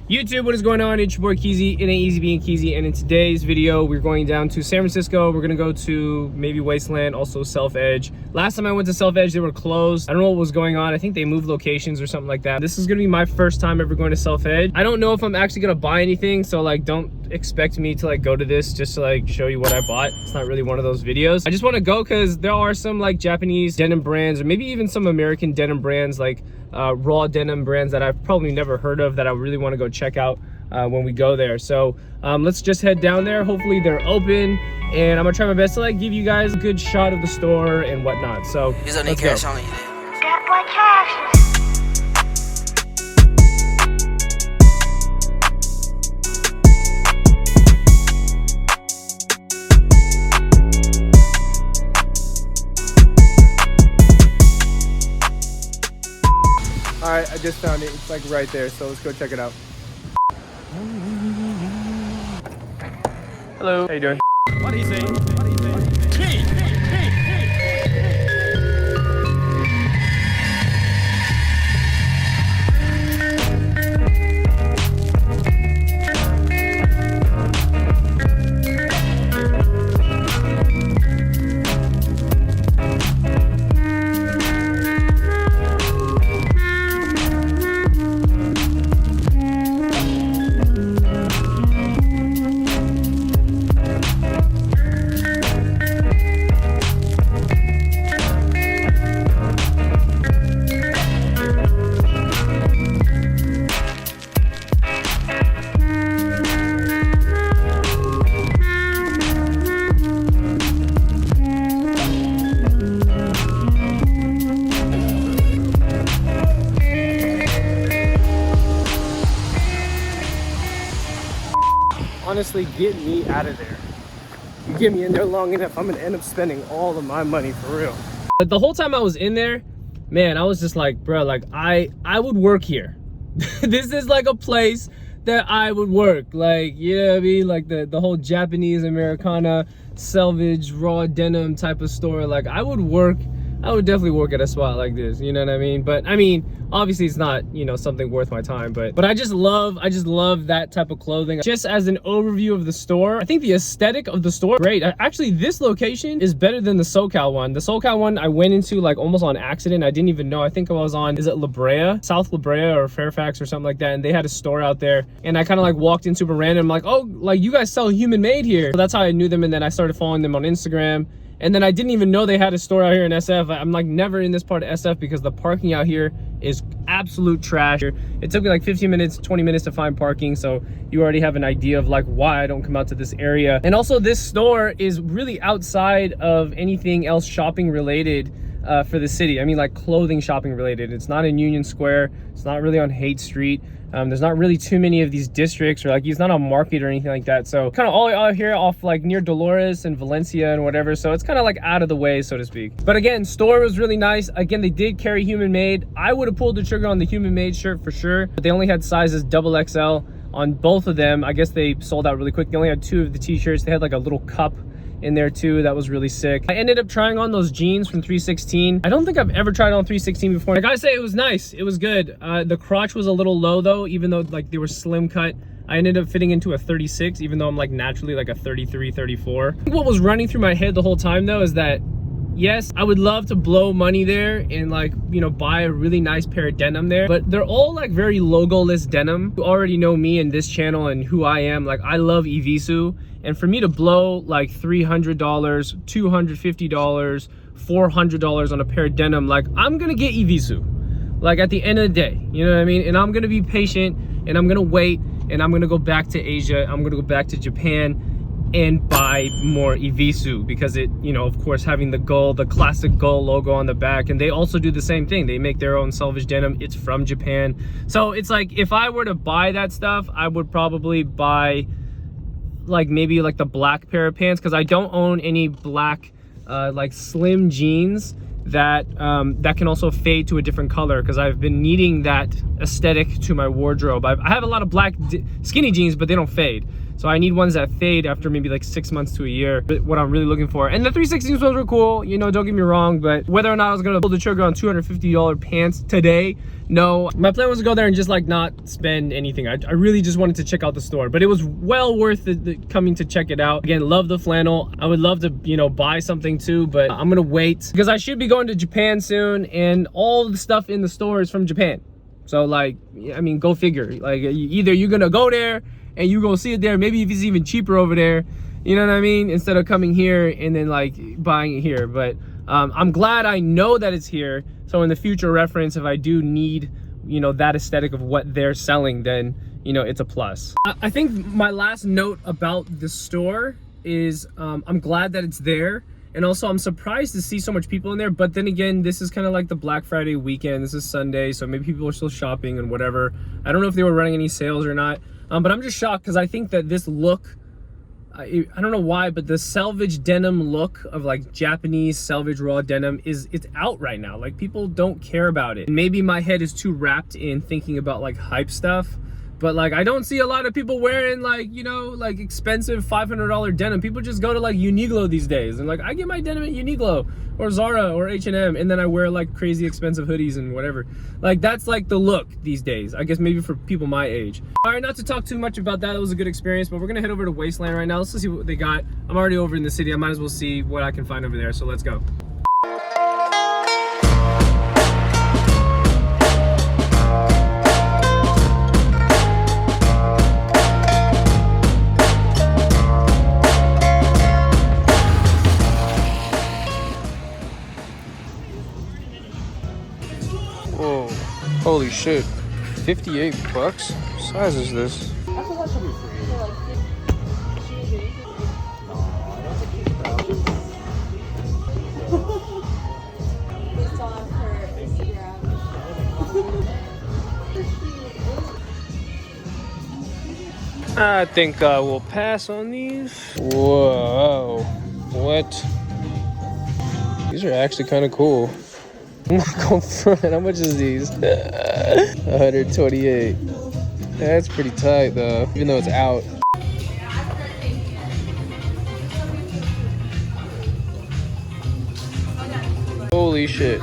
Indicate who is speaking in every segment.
Speaker 1: YouTube, what is going on? It's your boy Keezy. It ain't easy being Keezy, and in today's video we're going down to San Francisco. We're gonna go to maybe Wasteland, also Self Edge. Last time I went to Self Edge, they were closed. I don't know what was going on. I think they moved locations or something like that. This is gonna be my first time ever going to Self Edge. I don't know if I'm actually gonna buy anything, so like don't expect me to like go to this just to like show you what I bought. It's not really one of those videos. I just want to go because there are some like Japanese denim brands, or maybe even some American denim brands, like raw denim brands that I've probably never heard of, that I really want to go check out when we go there. So let's just head down there. Hopefully they're open, and I'm gonna try my best to like give you guys a good shot of the store and whatnot. So let's go.
Speaker 2: Got my cash.
Speaker 1: All right, I just found it. It's like right there, so let's go check it out. Hello, how you doing?
Speaker 3: What do you say? What do you say?
Speaker 1: Honestly, get me out of there. You get me in there long enough, I'm gonna end up spending all of my money for real. But the whole time I was in there, man, I was just like, bro, like I would work here. This is like a place that I would work. Like, you know what I mean? Like the whole Japanese Americana selvage raw denim type of store. Like I would definitely work at a spot like this, you know what I mean? But I mean, obviously it's not, you know, something worth my time, but I just love that type of clothing. Just as an overview of the store, I think the aesthetic of the store, great. Actually, this location is better than the SoCal one. The SoCal one I went into like almost on accident. I didn't even know. I think I was on, is it La Brea? South La Brea or Fairfax or something like that, and they had a store out there, and I kind of like walked into it random. I'm like, oh, like you guys sell human made here. So that's how I knew them, and then I started following them on Instagram. And then I didn't even know they had a store out here in SF. I'm like never in this part of SF because the parking out here is absolute trash. It took me like 15 minutes, 20 minutes to find parking. So you already have an idea of like why I don't come out to this area. And also this store is really outside of anything else shopping related for the city. I mean, like clothing shopping related. It's not in Union Square. It's not really on Haight Street. There's not really too many of these districts, or like it's not a market or anything like that. So kind of all out here off like near Dolores and Valencia and whatever. So it's kind of like out of the way, so to speak. But again, store was really nice. Again, they did carry human made. I would have pulled the trigger on the human made shirt for sure, but they only had sizes XXL on both of them. I guess they sold out really quick. They only had 2 of the t-shirts. They had like a little cup in there too. That was really sick. I ended up trying on those jeans from 316. I don't think I've ever tried on 316 before. I gotta say it was nice. It was good. The crotch was a little low though, even though like they were slim cut. I ended up fitting into a 36, even though I'm like naturally like a 33, 34. What was running through my head the whole time though is that yes, I would love to blow money there and like, you know, buy a really nice pair of denim there, but they're all like very logoless denim. You already know me and this channel and who I am. Like I love Evisu, and for me to blow like $300, $250, $400 on a pair of denim, like I'm gonna get Evisu. Like at the end of the day, you know what I mean? And I'm gonna be patient, and I'm gonna wait, and I'm gonna go back to Asia. I'm gonna go back to Japan and buy more Evisu, because it, you know, of course, having the gull, the classic gull logo on the back, and they also do the same thing. They make their own selvage denim. It's from Japan. So it's like, if I were to buy that stuff, I would probably buy like maybe like the black pair of pants, because I don't own any black like slim jeans that that can also fade to a different color, because I've been needing that aesthetic to my wardrobe. I have a lot of black skinny jeans, but they don't fade. So I need ones that fade after maybe like 6 months to a year, but what I'm really looking for. And the 316s ones were cool, you know, don't get me wrong, but whether or not I was gonna pull the trigger on $250 pants today, no. My plan was to go there and just like not spend anything. I really just wanted to check out the store, but it was well worth it coming to check it out. Again, love the flannel. I would love to, you know, buy something too, but I'm gonna wait because I should be going to Japan soon, and all the stuff in the store is from Japan. So like, I mean, go figure. Like either you're gonna go there and you go see it there, maybe if it's even cheaper over there, you know what I mean, instead of coming here and then like buying it here. But I'm glad I know that it's here, so in the future reference, if I do need, you know, that aesthetic of what they're selling, then, you know, it's a plus. I think my last note about the store is I'm glad that it's there, and also I'm surprised to see so much people in there. But then again, this is kind of like the Black Friday weekend, this is Sunday, so maybe people are still shopping and whatever. I don't know if they were running any sales or not, but I'm just shocked because I think that this look, I don't know why, but the selvage denim look of like Japanese selvage raw denim it's out right now. Like people don't care about it. And maybe my head is too wrapped in thinking about like hype stuff, but like I don't see a lot of people wearing like, you know, like expensive $500 denim. People just go to like Uniqlo these days, and like I get my denim at Uniqlo or Zara or H&M, and then I wear like crazy expensive hoodies and whatever. Like that's like the look these days, I guess, maybe for people my age. All right, not to talk too much about that, it was a good experience, but we're gonna head over to Wasteland right now. Let's see what they got. I'm already over in the city, I might as well see what I can find over there, so let's go. Whoa, holy shit, 58 bucks? What size is this? I think I will pass on these. Whoa, what? These are actually kind of cool. I'm not going front. How much is these? 128. That's pretty tight though, even though it's out. Holy shit.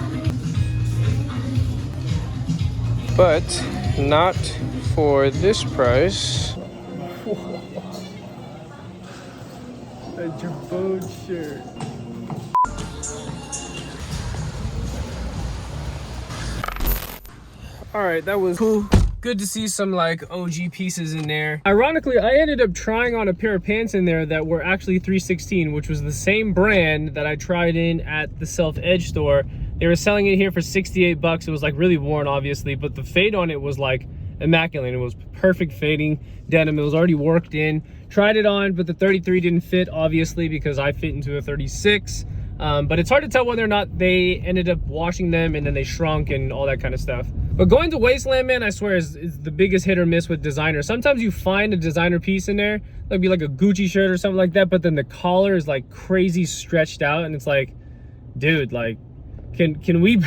Speaker 1: But not for this price. A Jabot shirt. All right, that was cool. Good to see some like OG pieces in there. Ironically, I ended up trying on a pair of pants in there that were actually 316, which was the same brand that I tried in at the Self Edge store. They were selling it here for 68 bucks. It was like really worn, obviously, but the fade on it was like immaculate. It was perfect fading denim. It was already worked in. Tried it on, but the 33 didn't fit, obviously, because I fit into a 36. But it's hard to tell whether or not they ended up washing them and then they shrunk and all that kind of stuff. But going to Wasteland, man, I swear is the biggest hit or miss with designer. Sometimes you find a designer piece in there, that'd be like a Gucci shirt or something like that, but then the collar is like crazy stretched out, and it's like, dude, like, can we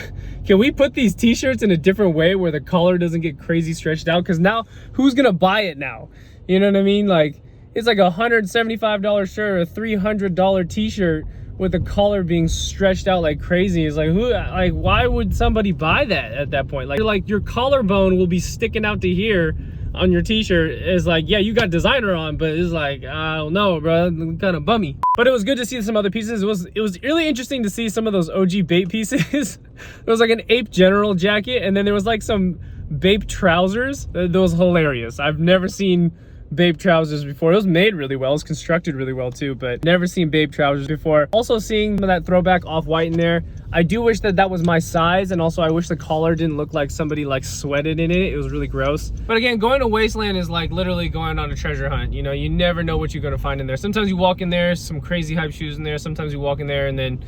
Speaker 1: put these t-shirts in a different way where the collar doesn't get crazy stretched out? Because now who's gonna buy it now? You know what I mean? Like, it's like a $175 shirt or a $300 t-shirt with the collar being stretched out like crazy. Is like, who, like, why would somebody buy that at that point? Like your collarbone will be sticking out to here on your t-shirt. Is like, yeah, you got designer on, but it's like, I don't know, bro, kind of bummy. But it was good to see some other pieces. It was really interesting to see some of those OG Bape pieces. There was like an Ape General jacket, and then there was like some Bape trousers. That was hilarious. I've never seen Bape trousers before. It was made really well, it was constructed really well too, but never seen Bape trousers before. Also seeing that throwback off-white in there. I do wish that was my size, and also I wish the collar didn't look like somebody like sweated in it. It was really gross. But again, going to Wasteland is like literally going on a treasure hunt. You know, you never know what you're gonna find in there. Sometimes you walk in there, some crazy hype shoes in there. Sometimes you walk in there and then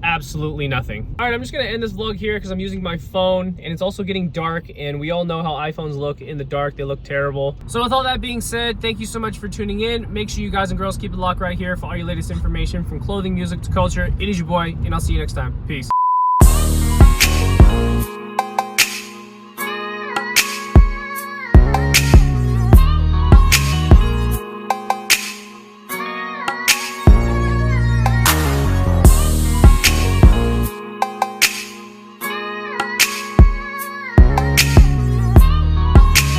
Speaker 1: absolutely nothing. All right, I'm just gonna end this vlog here because I'm using my phone and it's also getting dark, and we all know how iPhones look in the dark. They look terrible. So with all that being said, thank you so much for tuning in. Make sure you guys and girls keep it locked right here for all your latest information from clothing, music to culture. It is your boy, and I'll see you next time. Peace.